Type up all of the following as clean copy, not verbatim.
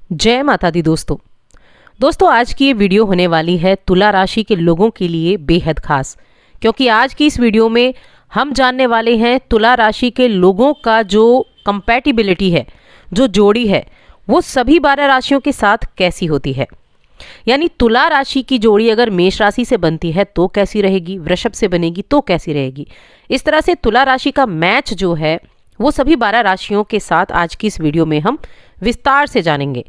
जय माता दी दोस्तों आज की ये वीडियो होने वाली है तुला राशि के लोगों के लिए बेहद खास, क्योंकि आज की इस वीडियो में हम जानने वाले हैं तुला राशि के लोगों का जो कंपैटिबिलिटी है, जो जोड़ी है, वो सभी 12 राशियों के साथ कैसी होती है। यानी तुला राशि की जोड़ी अगर मेष राशि से बनती है तो कैसी रहेगी, वृषभ से बनेगी तो कैसी रहेगी। इस तरह से तुला राशि का मैच जो है वो सभी 12 राशियों के साथ आज की इस वीडियो में हम विस्तार से जानेंगे।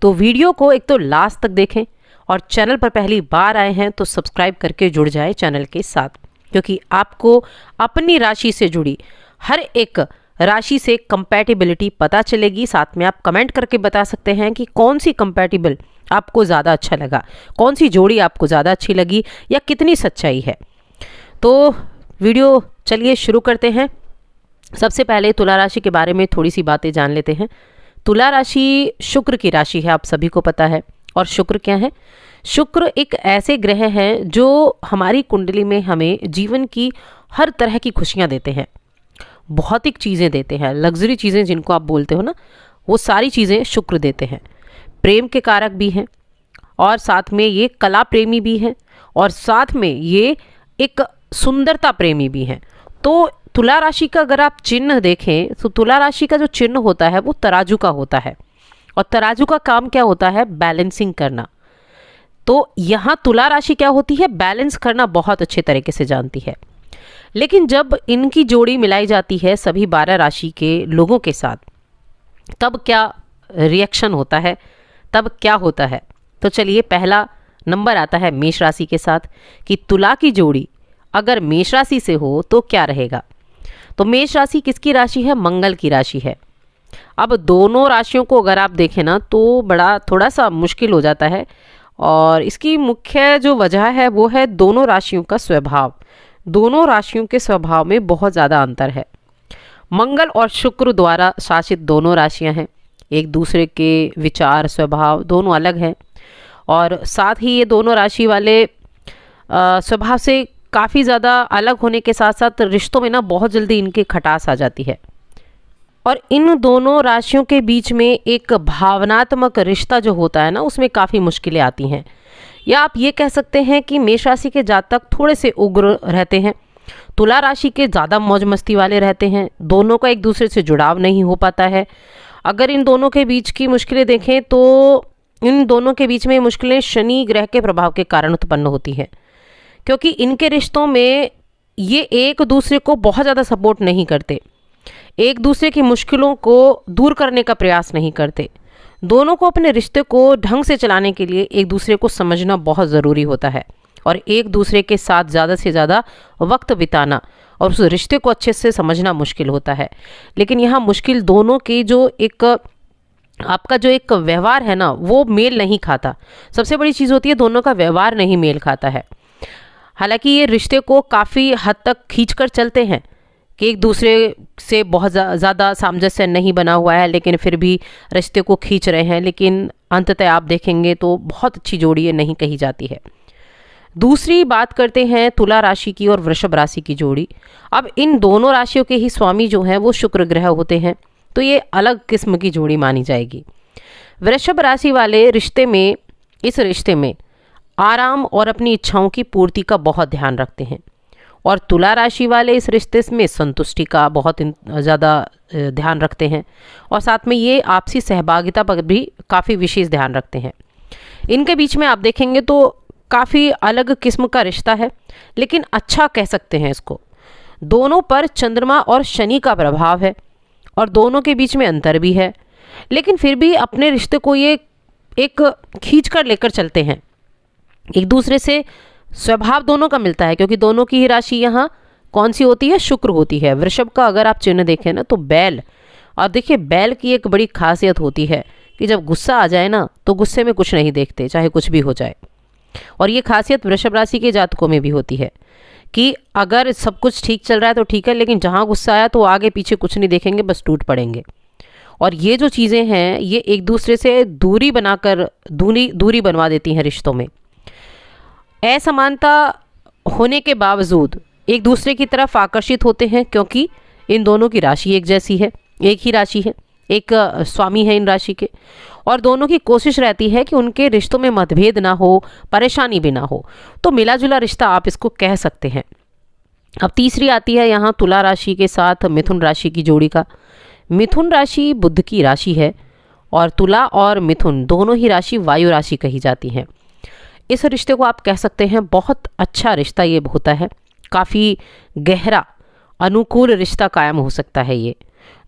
तो वीडियो को एक तो लास्ट तक देखें और चैनल पर पहली बार आए हैं तो सब्सक्राइब करके जुड़ जाए चैनल के साथ, क्योंकि आपको अपनी राशि से जुड़ी हर एक राशि से कंपैटिबिलिटी पता चलेगी। साथ में आप कमेंट करके बता सकते हैं कि कौन सी कंपैटिबल आपको ज़्यादा अच्छा लगा, कौन सी जोड़ी आपको ज़्यादा अच्छी लगी या कितनी सच्चाई है। तो वीडियो चलिए शुरू करते हैं। सबसे पहले तुला राशि के बारे में थोड़ी सी बातें जान लेते हैं। तुला राशि शुक्र की राशि है, आप सभी को पता है। और शुक्र क्या है? शुक्र एक ऐसे ग्रह हैं जो हमारी कुंडली में हमें जीवन की हर तरह की खुशियां देते हैं, भौतिक चीज़ें देते हैं, लग्जरी चीज़ें जिनको आप बोलते हो ना, वो सारी चीज़ें शुक्र देते हैं। प्रेम के कारक भी हैं और साथ में ये कला प्रेमी भी हैं और साथ में ये एक सुंदरता प्रेमी भी हैं। तो तुला राशि का अगर आप चिन्ह देखें तो तुला राशि का जो चिन्ह होता है वो तराजू का होता है, और तराजू का काम क्या होता है? बैलेंसिंग करना। तो यहाँ तुला राशि क्या होती है? बैलेंस करना बहुत अच्छे तरीके से जानती है। लेकिन जब इनकी जोड़ी मिलाई जाती है सभी 12 राशि के लोगों के साथ, तब क्या रिएक्शन होता है, तब क्या होता है? तो चलिए, पहला नंबर आता है मेष राशि के साथ कि तुला की जोड़ी अगर मेष राशि से हो तो क्या रहेगा। तो मेष राशि किसकी राशि है? मंगल की राशि है। अब दोनों राशियों को अगर आप देखें ना तो बड़ा थोड़ा सा मुश्किल हो जाता है, और इसकी मुख्य जो वजह है वो है दोनों राशियों का स्वभाव। दोनों राशियों के स्वभाव में बहुत ज़्यादा अंतर है। मंगल और शुक्र द्वारा शासित दोनों राशियां हैं, एक दूसरे के विचार स्वभाव दोनों अलग हैं, और साथ ही ये दोनों राशि वाले स्वभाव से काफ़ी ज़्यादा अलग होने के साथ साथ रिश्तों में ना बहुत जल्दी इनकी खटास आ जाती है। और इन दोनों राशियों के बीच में एक भावनात्मक रिश्ता जो होता है ना, उसमें काफ़ी मुश्किलें आती हैं। या आप ये कह सकते हैं कि मेष राशि के जातक थोड़े से उग्र रहते हैं, तुला राशि के ज़्यादा मौज मस्ती वाले रहते हैं। दोनों का एक दूसरे से जुड़ाव नहीं हो पाता है। अगर इन दोनों के बीच की मुश्किलें देखें तो इन दोनों के बीच में मुश्किलें शनि ग्रह के प्रभाव के कारण उत्पन्न होती हैं, क्योंकि इनके रिश्तों में ये एक दूसरे को बहुत ज़्यादा सपोर्ट नहीं करते, एक दूसरे की मुश्किलों को दूर करने का प्रयास नहीं करते। दोनों को अपने रिश्ते को ढंग से चलाने के लिए एक दूसरे को समझना बहुत ज़रूरी होता है, और एक दूसरे के साथ ज़्यादा से ज़्यादा वक्त बिताना और उस रिश्ते को अच्छे से समझना मुश्किल होता है। लेकिन यहाँ मुश्किल दोनों की जो एक आपका जो एक व्यवहार है ना, वो मेल नहीं खाता। सबसे बड़ी चीज़ होती है दोनों का व्यवहार नहीं मेल खाता है। हालांकि ये रिश्ते को काफ़ी हद तक खींचकर चलते हैं कि एक दूसरे से बहुत ज़्यादा सामंजस्य नहीं बना हुआ है, लेकिन फिर भी रिश्ते को खींच रहे हैं। लेकिन अंततः आप देखेंगे तो बहुत अच्छी जोड़ी ये नहीं कही जाती है। दूसरी बात करते हैं तुला राशि की और वृषभ राशि की जोड़ी। अब इन दोनों राशियों के ही स्वामी जो हैं वो शुक्र ग्रह होते हैं, तो ये अलग किस्म की जोड़ी मानी जाएगी। वृषभ राशि वाले इस रिश्ते में आराम और अपनी इच्छाओं की पूर्ति का बहुत ध्यान रखते हैं, और तुला राशि वाले इस रिश्ते में संतुष्टि का बहुत ज़्यादा ध्यान रखते हैं, और साथ में ये आपसी सहभागिता पर भी काफ़ी विशेष ध्यान रखते हैं। इनके बीच में आप देखेंगे तो काफ़ी अलग किस्म का रिश्ता है, लेकिन अच्छा कह सकते हैं इसको। दोनों पर चंद्रमा और शनि का प्रभाव है और दोनों के बीच में अंतर भी है, लेकिन फिर भी अपने रिश्ते को ये एक खींच कर लेकर चलते हैं। एक दूसरे से स्वभाव दोनों का मिलता है, क्योंकि दोनों की ही राशि यहाँ कौन सी होती है? शुक्र होती है। वृषभ का अगर आप चिन्ह देखें ना तो बैल, और देखिए बैल की एक बड़ी खासियत होती है कि जब गुस्सा आ जाए ना तो गुस्से में कुछ नहीं देखते, चाहे कुछ भी हो जाए। और ये खासियत वृषभ राशि के जातकों में भी होती है कि अगर सब कुछ ठीक चल रहा है तो ठीक है, लेकिन जहाँ गुस्सा आया तो आगे पीछे कुछ नहीं देखेंगे, बस टूट पड़ेंगे। और ये जो चीज़ें हैं ये एक दूसरे से दूरी बनाकर दूरी बनवा देती हैं रिश्तों में। असमानता होने के बावजूद एक दूसरे की तरफ आकर्षित होते हैं, क्योंकि इन दोनों की राशि एक जैसी है, एक ही राशि है, एक स्वामी है इन राशि के, और दोनों की कोशिश रहती है कि उनके रिश्तों में मतभेद ना हो, परेशानी भी ना हो। तो मिला जुला रिश्ता आप इसको कह सकते हैं। अब तीसरी आती है यहाँ तुला राशि के साथ मिथुन राशि की जोड़ी का। मिथुन राशि बुध की राशि है और तुला और मिथुन दोनों ही राशि वायु राशि कही जाती हैं। इस रिश्ते को आप कह सकते हैं बहुत अच्छा रिश्ता ये होता है, काफ़ी गहरा अनुकूल रिश्ता कायम हो सकता है। ये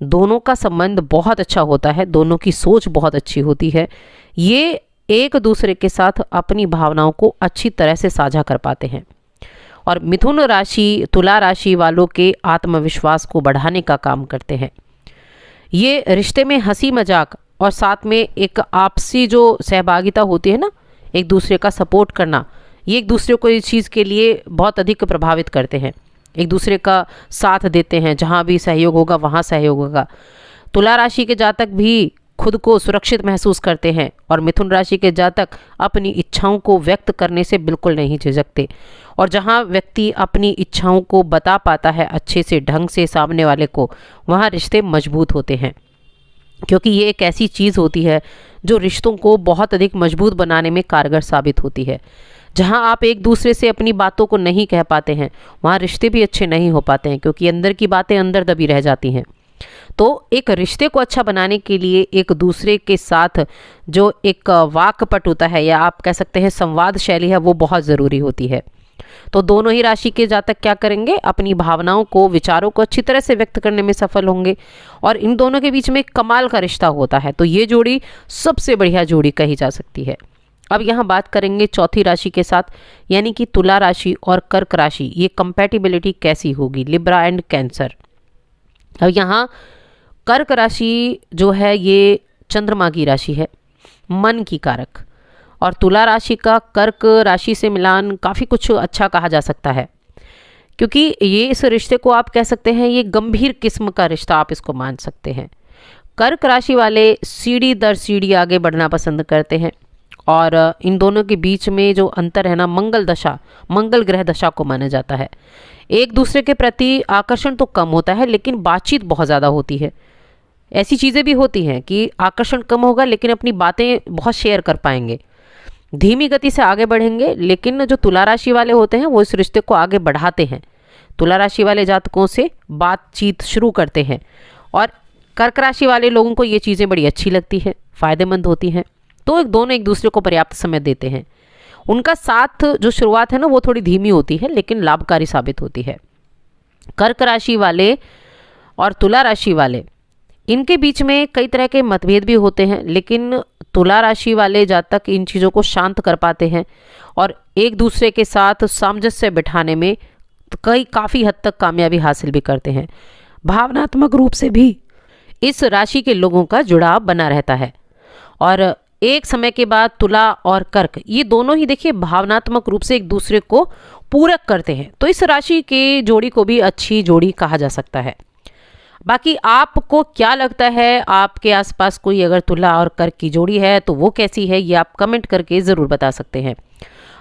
दोनों का संबंध बहुत अच्छा होता है, दोनों की सोच बहुत अच्छी होती है। ये एक दूसरे के साथ अपनी भावनाओं को अच्छी तरह से साझा कर पाते हैं और मिथुन राशि तुला राशि वालों के आत्मविश्वास को बढ़ाने का काम करते हैं। ये रिश्ते में हंसी मजाक और साथ में एक आपसी जो सहभागिता होती है ना, एक दूसरे का सपोर्ट करना, ये एक दूसरे को इस चीज़ के लिए बहुत अधिक प्रभावित करते हैं। एक दूसरे का साथ देते हैं, जहाँ भी सहयोग होगा वहाँ सहयोग होगा। तुला राशि के जातक भी खुद को सुरक्षित महसूस करते हैं और मिथुन राशि के जातक अपनी इच्छाओं को व्यक्त करने से बिल्कुल नहीं झिझकते। और जहाँ व्यक्ति अपनी इच्छाओं को बता पाता है अच्छे से ढंग से सामने वाले को, वहाँ रिश्ते मजबूत होते हैं, क्योंकि ये एक ऐसी चीज़ होती है जो रिश्तों को बहुत अधिक मजबूत बनाने में कारगर साबित होती है। जहाँ आप एक दूसरे से अपनी बातों को नहीं कह पाते हैं, वहाँ रिश्ते भी अच्छे नहीं हो पाते हैं, क्योंकि अंदर की बातें अंदर दबी रह जाती हैं। तो एक रिश्ते को अच्छा बनाने के लिए एक दूसरे के साथ जो एक वाक्पट होता है, या आप कह सकते हैं संवाद शैली है, वो बहुत ज़रूरी होती है। तो दोनों ही राशि के जातक क्या करेंगे, अपनी भावनाओं को, विचारों को अच्छी तरह से व्यक्त करने में सफल होंगे और इन दोनों के बीच में कमाल का रिश्ता होता है। तो ये जोड़ी सबसे बढ़िया जोड़ी कही जा सकती है। अब यहाँ बात करेंगे चौथी राशि के साथ, यानी कि तुला राशि और कर्क राशि। ये कंपैटिबिलिटी कैसी होगी, लिब्रा एंड कैंसर। अब यहाँ कर्क राशि जो है ये चंद्रमा की राशि है, मन की कारक, और तुला राशि का कर्क राशि से मिलान काफ़ी कुछ अच्छा कहा जा सकता है, क्योंकि ये इस रिश्ते को आप कह सकते हैं ये गंभीर किस्म का रिश्ता आप इसको मान सकते हैं। कर्क राशि वाले सीढ़ी दर सीढ़ी आगे बढ़ना पसंद करते हैं और इन दोनों के बीच में जो अंतर है ना, मंगल दशा, मंगल ग्रह दशा को माना जाता है। एक दूसरे के प्रति आकर्षण तो कम होता है, लेकिन बातचीत बहुत ज़्यादा होती है। ऐसी चीज़ें भी होती हैं कि आकर्षण कम होगा लेकिन अपनी बातें बहुत शेयर कर पाएंगे, धीमी गति से आगे बढ़ेंगे। लेकिन जो तुला राशि वाले होते हैं वो इस रिश्ते को आगे बढ़ाते हैं, तुला राशि वाले जातकों से बातचीत शुरू करते हैं और कर्क राशि वाले लोगों को ये चीज़ें बड़ी अच्छी लगती है, फ़ायदेमंद होती हैं। तो दोनों एक दूसरे को पर्याप्त समय देते हैं। उनका साथ जो शुरुआत है ना, वो थोड़ी धीमी होती है लेकिन लाभकारी साबित होती है। कर्क राशि वाले और तुला राशि वाले, इनके बीच में कई तरह के मतभेद भी होते हैं, लेकिन तुला राशि वाले जातक इन चीज़ों को शांत कर पाते हैं और एक दूसरे के साथ सामंजस्य बिठाने में काफ़ी हद तक कामयाबी हासिल भी करते हैं। भावनात्मक रूप से भी इस राशि के लोगों का जुड़ाव बना रहता है और एक समय के बाद तुला और कर्क ये दोनों ही देखिए भावनात्मक रूप से एक दूसरे को पूरक करते हैं। तो इस राशि के जोड़ी को भी अच्छी जोड़ी कहा जा सकता है। बाकी आपको क्या लगता है, आपके आसपास कोई अगर तुला और कर्क की जोड़ी है तो वो कैसी है, ये आप कमेंट करके ज़रूर बता सकते हैं।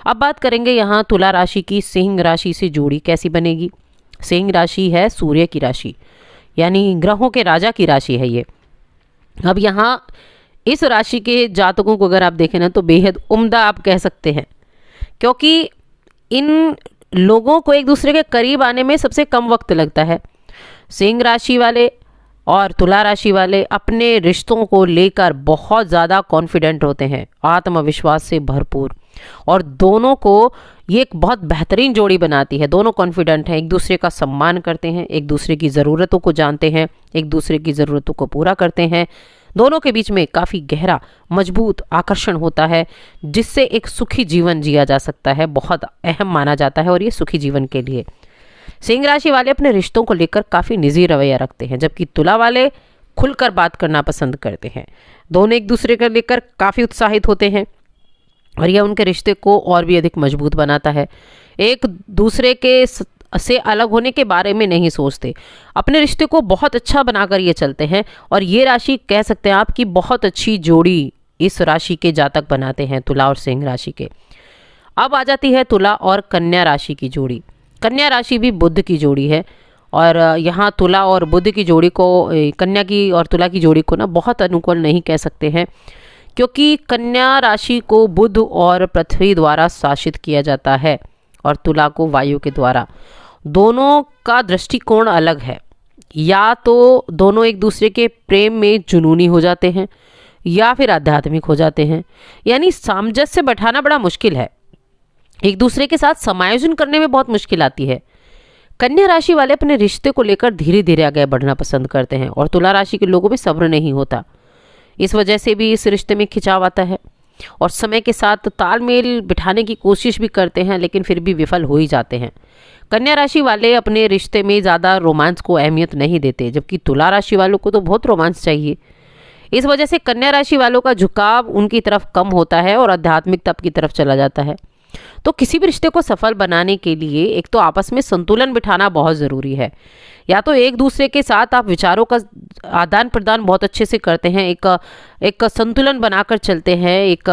अब बात करेंगे यहाँ तुला राशि की सिंह राशि से जोड़ी कैसी बनेगी। सिंह राशि है सूर्य की राशि, यानी ग्रहों के राजा की राशि है ये। अब यहाँ इस राशि के जातकों को अगर आप देखें ना तो बेहद उम्दा आप कह सकते हैं, क्योंकि इन लोगों को एक दूसरे के करीब आने में सबसे कम वक्त लगता है। सिंह राशि वाले और तुला राशि वाले अपने रिश्तों को लेकर बहुत ज़्यादा कॉन्फिडेंट होते हैं, आत्मविश्वास से भरपूर, और दोनों को ये एक बहुत बेहतरीन जोड़ी बनाती है। दोनों कॉन्फिडेंट हैं, एक दूसरे का सम्मान करते हैं, एक दूसरे की ज़रूरतों को जानते हैं, एक दूसरे की ज़रूरतों को पूरा करते हैं। दोनों के बीच में काफ़ी गहरा मजबूत आकर्षण होता है, जिससे एक सुखी जीवन जिया जा सकता है, बहुत अहम माना जाता है और ये सुखी जीवन के लिए। सिंह राशि वाले अपने रिश्तों को लेकर काफ़ी निजी रवैया रखते हैं, जबकि तुला वाले खुलकर बात करना पसंद करते हैं। दोनों एक दूसरे को लेकर काफ़ी उत्साहित होते हैं और यह उनके रिश्ते को और भी अधिक मजबूत बनाता है। एक दूसरे के से अलग होने के बारे में नहीं सोचते, अपने रिश्ते को बहुत अच्छा बनाकर ये चलते हैं और ये राशि कह सकते हैं आपकी बहुत अच्छी जोड़ी इस राशि के जातक बनाते हैं, तुला और सिंह राशि के। अब आ जाती है तुला और कन्या राशि की जोड़ी। कन्या राशि भी बुध की जोड़ी है और यहाँ तुला और बुध की जोड़ी को, कन्या की और तुला की जोड़ी को ना बहुत अनुकूल नहीं कह सकते हैं, क्योंकि कन्या राशि को बुध और पृथ्वी द्वारा शासित किया जाता है और तुला को वायु के द्वारा। दोनों का दृष्टिकोण अलग है। या तो दोनों एक दूसरे के प्रेम में जुनूनी हो जाते हैं या फिर आध्यात्मिक हो जाते हैं, यानी सामंजस्य बैठाना बड़ा मुश्किल है। एक दूसरे के साथ समायोजन करने में बहुत मुश्किल आती है। कन्या राशि वाले अपने रिश्ते को लेकर धीरे धीरे आगे बढ़ना पसंद करते हैं और तुला राशि के लोगों में सब्र नहीं होता। इस वजह से भी इस रिश्ते में खिंचाव आता है और समय के साथ तालमेल बिठाने की कोशिश भी करते हैं, लेकिन फिर भी विफल हो ही जाते हैं। कन्या राशि वाले अपने रिश्ते में ज़्यादा रोमांस को अहमियत नहीं देते, जबकि तुला राशि वालों को तो बहुत रोमांस चाहिए। इस वजह से कन्या राशि वालों का झुकाव उनकी तरफ कम होता है और आध्यात्मिकता की तरफ चला जाता है। तो किसी भी रिश्ते को सफल बनाने के लिए एक तो आपस में संतुलन बिठाना बहुत ज़रूरी है। या तो एक दूसरे के साथ आप विचारों का आदान प्रदान बहुत अच्छे से करते हैं, एक संतुलन बनाकर चलते हैं, एक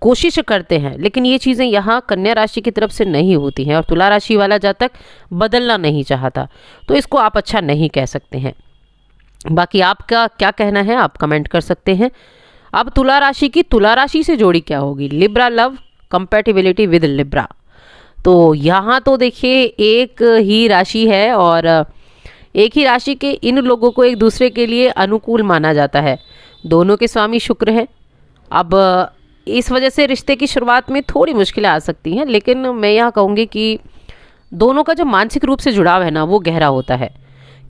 कोशिश करते हैं, लेकिन ये चीज़ें यहाँ कन्या राशि की तरफ से नहीं होती हैं और तुला राशि वाला जातक बदलना नहीं चाहता, तो इसको आप अच्छा नहीं कह सकते हैं। बाकी आपका क्या कहना है आप कमेंट कर सकते हैं। अब तुला राशि की तुला राशि से जोड़ी क्या होगी? Libra love compatibility with Libra. तो यहाँ तो देखिए एक ही राशि है और एक ही राशि के इन लोगों को एक दूसरे के लिए अनुकूल माना जाता है। दोनों के स्वामी शुक्र हैं। अब इस वजह से रिश्ते की शुरुआत में थोड़ी मुश्किलें आ सकती हैं, लेकिन मैं यहाँ कहूँगी कि दोनों का जो मानसिक रूप से जुड़ाव है ना, वो गहरा होता है,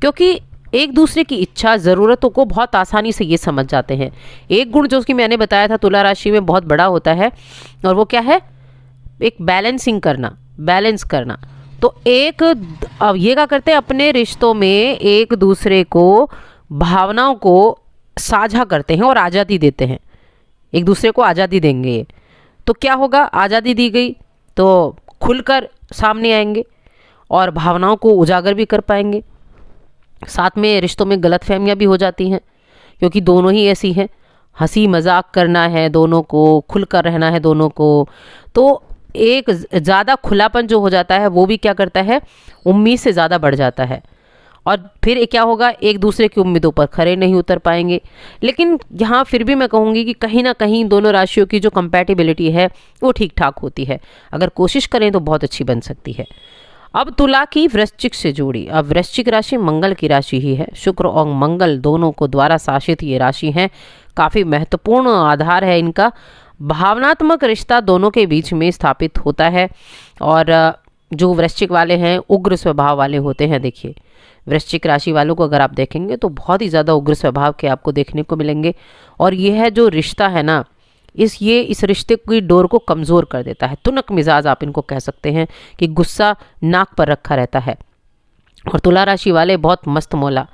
क्योंकि एक दूसरे की इच्छा ज़रूरतों को बहुत आसानी से ये समझ जाते हैं। एक गुण जो कि मैंने बताया था तुला राशि में बहुत बड़ा होता है, और वो क्या है? एक बैलेंस करना। तो अब ये क्या करते हैं, अपने रिश्तों में एक दूसरे को भावनाओं को साझा करते हैं और आज़ादी देते हैं। एक दूसरे को आज़ादी देंगे ये, तो क्या होगा? आज़ादी दी गई तो खुलकर सामने आएंगे और भावनाओं को उजागर भी कर पाएंगे। साथ में रिश्तों में गलतफहमियां भी हो जाती हैं, क्योंकि दोनों ही ऐसी हैं। हंसी मजाक करना है दोनों को, खुलकर रहना है दोनों को, तो एक ज़्यादा खुलापन जो हो जाता है वो भी क्या करता है, उम्मीद से ज़्यादा बढ़ जाता है। और फिर क्या होगा, एक दूसरे की उम्मीदों पर खरे नहीं उतर पाएंगे। लेकिन यहाँ फिर भी मैं कहूँगी कि कहीं ना कहीं दोनों राशियों की जो कंपैटिबिलिटी है वो ठीक ठाक होती है। अगर कोशिश करें तो बहुत अच्छी बन सकती है। अब तुला की वृश्चिक से जोड़ी। अब वृश्चिक राशि मंगल की राशि ही है। शुक्र और मंगल दोनों को द्वारा शासित ये राशि है। काफ़ी महत्वपूर्ण आधार है इनका। भावनात्मक रिश्ता दोनों के बीच में स्थापित होता है। और जो वृश्चिक वाले हैं उग्र स्वभाव वाले होते हैं। देखिए वृश्चिक राशि वालों को अगर आप देखेंगे तो बहुत ही ज़्यादा उग्र स्वभाव के आपको देखने को मिलेंगे। और यह है जो रिश्ता है ना, इस रिश्ते की डोर को कमज़ोर कर देता है। तुनक मिजाज आप इनको कह सकते हैं कि गुस्सा नाक पर रखा रहता है। और तुला राशि वाले बहुत मस्त मौला,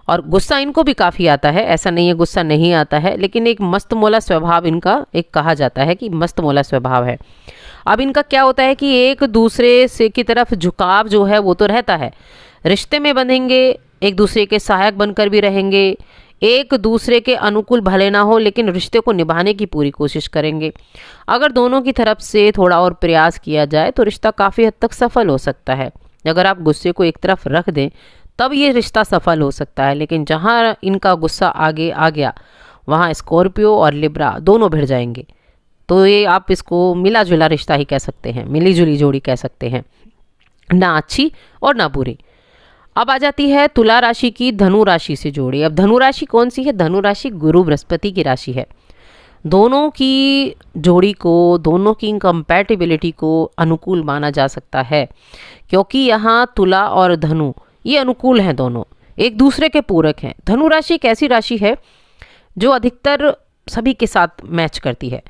और गुस्सा इनको भी काफ़ी आता है, ऐसा नहीं है गुस्सा नहीं आता है, लेकिन एक मस्त मौला स्वभाव इनका एक कहा जाता है कि मस्त मौला स्वभाव है। अब इनका क्या होता है कि एक दूसरे से की तरफ झुकाव जो है वो तो रहता है। रिश्ते में बंधेंगे, एक दूसरे के सहायक बनकर भी रहेंगे, एक दूसरे के अनुकूल भले ना हो लेकिन रिश्ते को निभाने की पूरी कोशिश करेंगे। अगर दोनों की तरफ से थोड़ा और प्रयास किया जाए तो रिश्ता काफ़ी हद तक सफल हो सकता है। अगर आप गुस्से को एक तरफ रख दें तब ये रिश्ता सफल हो सकता है, लेकिन जहाँ इनका गुस्सा आगे आ गया वहाँ स्कॉर्पियो और लिब्रा दोनों भिड़ जाएंगे। तो ये आप इसको मिला जुला रिश्ता ही कह सकते हैं, मिली जुली जोड़ी कह सकते हैं, ना अच्छी और ना बुरी। अब आ जाती है तुला राशि की धनु राशि से जोड़ी। अब धनु राशि कौन सी है? धनु राशि गुरु बृहस्पति की राशि है। दोनों की जोड़ी को, दोनों की कंपैटिबिलिटी को अनुकूल माना जा सकता है, क्योंकि यहाँ तुला और धनु ये अनुकूल हैं, दोनों एक दूसरे के पूरक हैं। धनु राशि एक ऐसी राशि है जो अधिकतर सभी के साथ मैच करती है।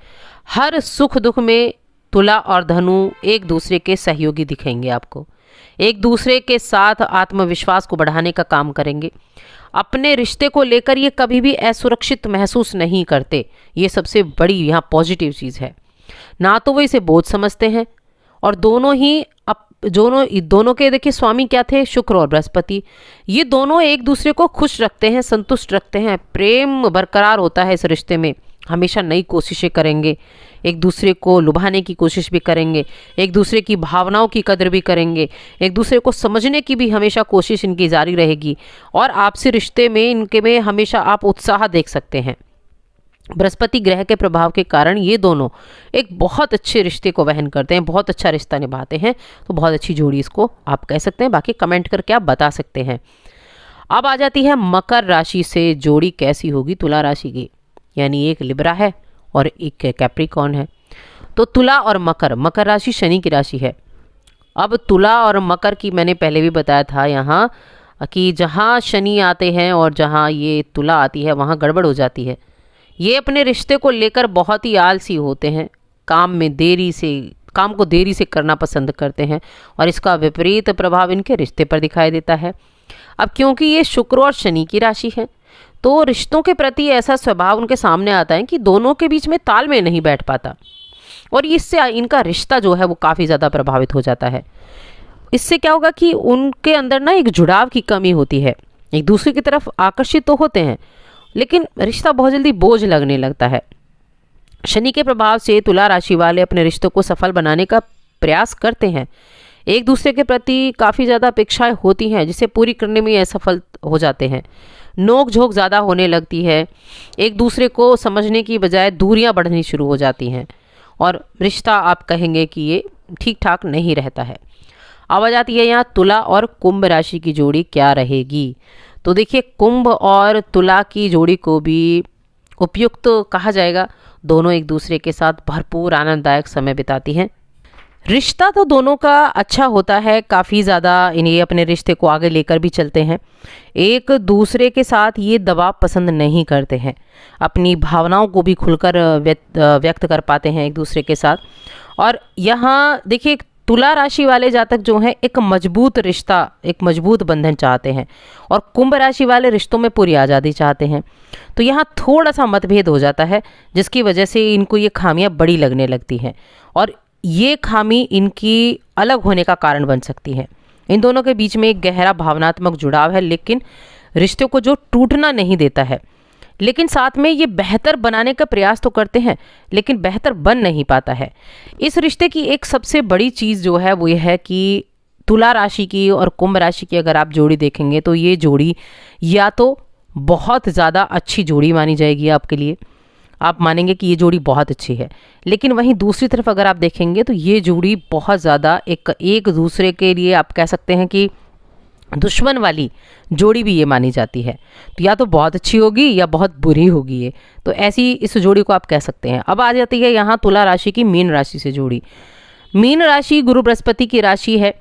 हर सुख दुख में तुला और धनु एक दूसरे के सहयोगी दिखेंगे आपको, एक दूसरे के साथ आत्मविश्वास को बढ़ाने का काम करेंगे। अपने रिश्ते को लेकर ये कभी भी असुरक्षित महसूस नहीं करते। ये सबसे बड़ी यहाँ पॉजिटिव चीज़ है। ना तो वो इसे बोझ समझते हैं, और दोनों के देखिए स्वामी क्या थे? शुक्र और बृहस्पति। ये दोनों एक दूसरे को खुश रखते हैं, संतुष्ट रखते हैं। प्रेम बरकरार होता है इस रिश्ते में। हमेशा नई कोशिशें करेंगे, एक दूसरे को लुभाने की कोशिश भी करेंगे, एक दूसरे की भावनाओं की कदर भी करेंगे, एक दूसरे को समझने की भी हमेशा कोशिश इनकी जारी रहेगी। और आपसी रिश्ते में इनके में हमेशा आप उत्साह देख सकते हैं। बृहस्पति ग्रह के प्रभाव के कारण ये दोनों एक बहुत अच्छे रिश्ते को वहन करते हैं, बहुत अच्छा रिश्ता निभाते हैं। तो बहुत अच्छी जोड़ी इसको आप कह सकते हैं। बाकी कमेंट करके आप बता सकते हैं। अब आ जाती है मकर राशि से जोड़ी कैसी होगी तुला राशि की, यानी एक लिब्रा है और एक कैप्रिकॉर्न है। तो तुला और मकर, मकर राशि शनि की राशि है। अब तुला और मकर की मैंने पहले भी बताया था यहाँ कि जहाँ शनि आते हैं और जहाँ ये तुला आती है वहाँ गड़बड़ हो जाती है। ये अपने रिश्ते को लेकर बहुत ही आलसी होते हैं, काम को देरी से करना पसंद करते हैं और इसका विपरीत प्रभाव इनके रिश्ते पर दिखाई देता है। अब क्योंकि ये शुक्र और शनि की राशि है तो रिश्तों के प्रति ऐसा स्वभाव उनके सामने आता है कि दोनों के बीच में तालमेल नहीं बैठ पाता और इससे इनका रिश्ता जो है वो काफ़ी ज़्यादा प्रभावित हो जाता है। इससे क्या होगा कि उनके अंदर ना एक जुड़ाव की कमी होती है, एक दूसरे की तरफ आकर्षित तो होते हैं लेकिन रिश्ता बहुत जल्दी बोझ लगने लगता है। शनि के प्रभाव से तुला राशि वाले अपने रिश्तों को सफल बनाने का प्रयास करते हैं, एक दूसरे के प्रति काफ़ी ज़्यादा अपेक्षाएं होती हैं जिसे पूरी करने में असफल हो जाते हैं। नोक झोंक ज़्यादा होने लगती है, एक दूसरे को समझने की बजाय दूरियां बढ़नी शुरू हो जाती हैं और रिश्ता आप कहेंगे कि ये ठीक ठाक नहीं रहता है। अब आ जाती है यहाँ तुला और कुंभ राशि की जोड़ी क्या रहेगी। तो देखिए कुंभ और तुला की जोड़ी को भी उपयुक्त कहा जाएगा। दोनों एक दूसरे के साथ भरपूर आनंददायक समय बिताती हैं। रिश्ता तो दोनों का अच्छा होता है, काफ़ी ज़्यादा इन्हें अपने रिश्ते को आगे लेकर भी चलते हैं। एक दूसरे के साथ ये दबाव पसंद नहीं करते हैं, अपनी भावनाओं को भी खुलकर व्यक्त कर पाते हैं एक दूसरे के साथ। और यहाँ देखिए तुला राशि वाले जातक जो हैं एक मजबूत रिश्ता, एक मजबूत बंधन चाहते हैं और कुंभ राशि वाले रिश्तों में पूरी आज़ादी चाहते हैं। तो यहाँ थोड़ा सा मतभेद हो जाता है जिसकी वजह से इनको ये खामियां बड़ी लगने लगती हैं और ये खामी इनकी अलग होने का कारण बन सकती है। इन दोनों के बीच में एक गहरा भावनात्मक जुड़ाव है लेकिन रिश्तों को जो टूटना नहीं देता है, लेकिन साथ में ये बेहतर बनाने का प्रयास तो करते हैं लेकिन बेहतर बन नहीं पाता है। इस रिश्ते की एक सबसे बड़ी चीज़ जो है वो ये है कि तुला राशि की और कुंभ राशि की अगर आप जोड़ी देखेंगे तो ये जोड़ी या तो बहुत ज़्यादा अच्छी जोड़ी मानी जाएगी आपके लिए, आप मानेंगे कि ये जोड़ी बहुत अच्छी है, लेकिन वहीं दूसरी तरफ अगर आप देखेंगे तो ये जोड़ी बहुत ज़्यादा एक दूसरे के लिए आप कह सकते हैं कि दुश्मन वाली जोड़ी भी ये मानी जाती है। तो या तो बहुत अच्छी होगी या बहुत बुरी होगी ये, तो ऐसी इस जोड़ी को आप कह सकते हैं। अब आ जाती है यहाँ तुला राशि की मीन राशि से जोड़ी। मीन राशि गुरु बृहस्पति की राशि है,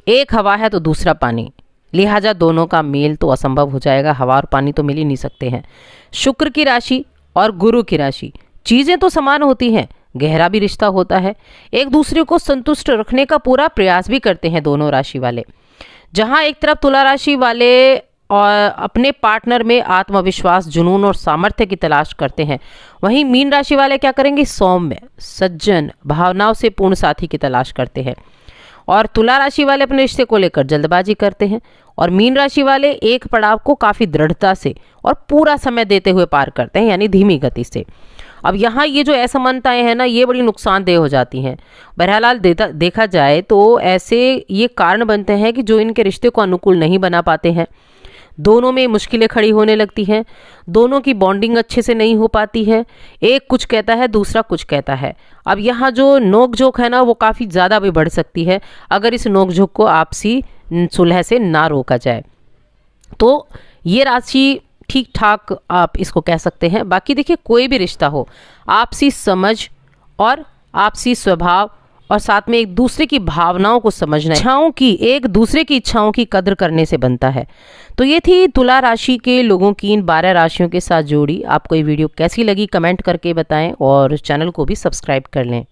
एक हवा है तो दूसरा पानी, लिहाजा दोनों का मेल तो असंभव हो जाएगा, हवा और पानी तो मिल ही नहीं सकते हैं। शुक्र की राशि और गुरु की राशि, चीज़ें तो समान होती हैं, गहरा भी रिश्ता होता है, एक दूसरे को संतुष्ट रखने का पूरा प्रयास भी करते हैं दोनों राशि वाले। जहां एक तरफ तुला राशि वाले और अपने पार्टनर में आत्मविश्वास, जुनून और सामर्थ्य की तलाश करते हैं, वहीं मीन राशि वाले क्या करेंगे, सौम्य, सज्जन, भावनाओं से पूर्ण साथी की तलाश करते हैं। और तुला राशि वाले अपने रिश्ते को लेकर जल्दबाजी करते हैं और मीन राशि वाले एक पड़ाव को काफ़ी दृढ़ता से और पूरा समय देते हुए पार करते हैं, यानी धीमी गति से। अब यहाँ ये जो असमानताएं हैं ना, ये बड़ी नुकसानदेह हो जाती हैं। बहरहाल देखा जाए तो ऐसे ये कारण बनते हैं कि जो इनके रिश्ते को अनुकूल नहीं बना पाते हैं, दोनों में मुश्किलें खड़ी होने लगती हैं, दोनों की बॉन्डिंग अच्छे से नहीं हो पाती है, एक कुछ कहता है दूसरा कुछ कहता है। अब यहाँ जो नोक झोंक है ना वो काफ़ी ज़्यादा भी बढ़ सकती है अगर इस नोक झोंक को आपसी सुलह से ना रोका जाए। तो ये राशि ठीक ठाक आप इसको कह सकते हैं। बाकी देखिए कोई भी रिश्ता हो, आपसी समझ और आपसी स्वभाव और साथ में एक दूसरे की भावनाओं को समझना, एक दूसरे की इच्छाओं की कदर करने से बनता है। तो ये थी तुला राशि के लोगों की इन 12 राशियों के साथ जोड़ी। आपको ये वीडियो कैसी लगी कमेंट करके बताएं और चैनल को भी सब्सक्राइब कर लें।